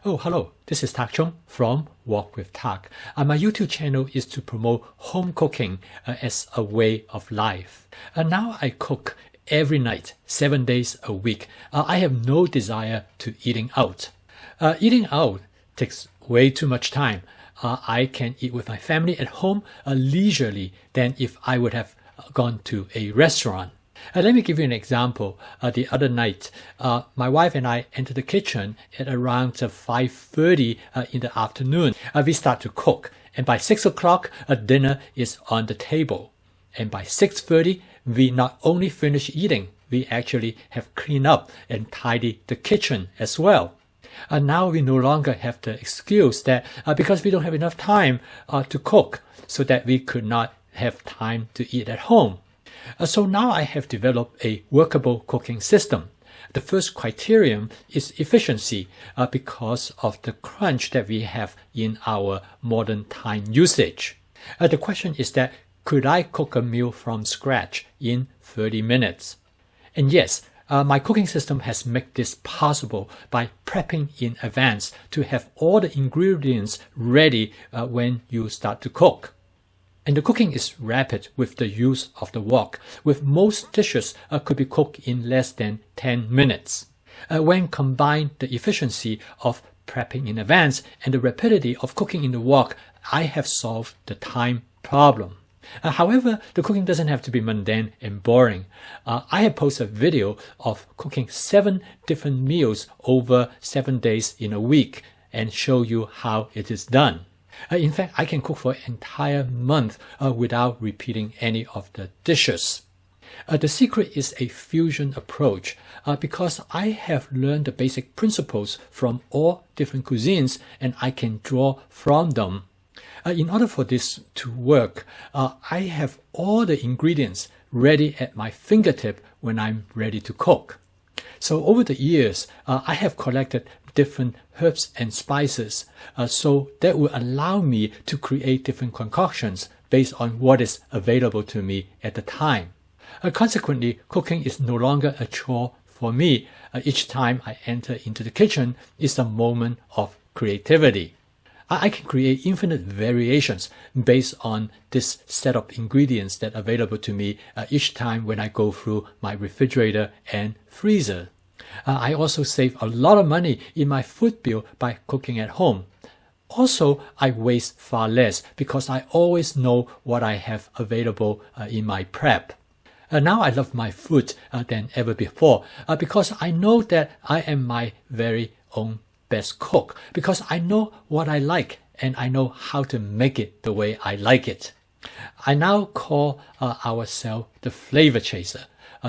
Oh, hello. This is Tak Chung from Walk with Tak. My YouTube channel is to promote home cooking as a way of life. Now I cook every night, 7 days a week. I have no desire to eating out. Eating out takes way too much time. I can eat with my family at home leisurely than if I would have gone to a restaurant. Let me give you an example. The other night, my wife and I entered the kitchen at around 5:30 in the afternoon. We start to cook, and by 6 o'clock, dinner is on the table. And by 6:30, we not only finish eating, we actually have cleaned up and tidied the kitchen as well. Now we no longer have the excuse that because we don't have enough time to cook, so that we could not have time to eat at home. So now I have developed a workable cooking system. The first criterion is efficiency because of the crunch that we have in our modern time usage. The question is that could I cook a meal from scratch in 30 minutes? And yes, my cooking system has made this possible by prepping in advance to have all the ingredients ready when you start to cook. And the cooking is rapid with the use of the wok, with most dishes could be cooked in less than 10 minutes. When combined the efficiency of prepping in advance and the rapidity of cooking in the wok, I have solved the time problem. However, the cooking doesn't have to be mundane and boring. I have posted a video of cooking 7 different meals over 7 days in a week and show you how it is done. In fact, I can cook for an entire month without repeating any of the dishes. The secret is a fusion approach because I have learned the basic principles from all different cuisines and I can draw from them. In order for this to work, I have all the ingredients ready at my fingertip when I'm ready to cook. So over the years, I have collected different herbs and spices, so that will allow me to create different concoctions based on what is available to me at the time. Consequently, cooking is no longer a chore for me. Each time I enter into the kitchen is a moment of creativity. I can create infinite variations based on this set of ingredients that are available to me each time when I go through my refrigerator and freezer. I also save a lot of money in my food bill by cooking at home. Also, I waste far less because I always know what I have available in my prep. Now I love my food than ever before because I know that I am my very own best cook, because I know what I like and I know how to make it the way I like it. I now call ourselves the flavor chaser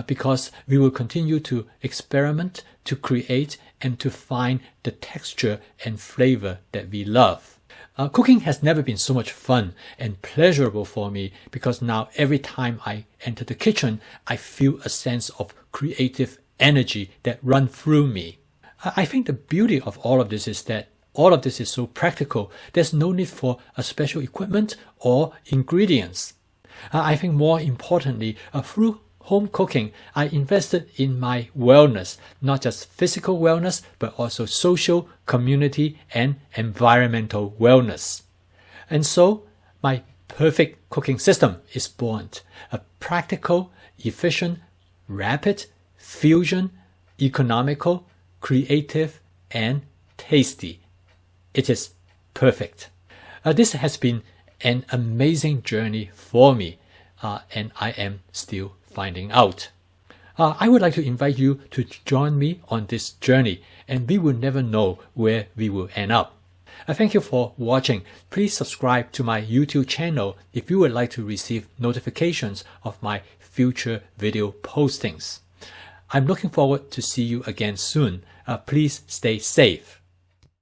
because we will continue to experiment, to create, and to find the texture and flavor that we love. Cooking has never been so much fun and pleasurable for me because now every time I enter the kitchen, I feel a sense of creative energy that runs through me. I think the beauty of all of this is that all of this is so practical. There's no need for a special equipment or ingredients. I think more importantly, through home cooking, I invested in my wellness, not just physical wellness, but also social, community, and environmental wellness. And so, my perfect cooking system is born. A practical, efficient, rapid, fusion, economical, creative, and tasty. It is perfect. This has been an amazing journey for me, and I am still finding out. I would like to invite you to join me on this journey, and we will never know where we will end up. Thank you for watching. Please subscribe to my YouTube channel if you would like to receive notifications of my future video postings. I'm looking forward to see you again soon. Please stay safe.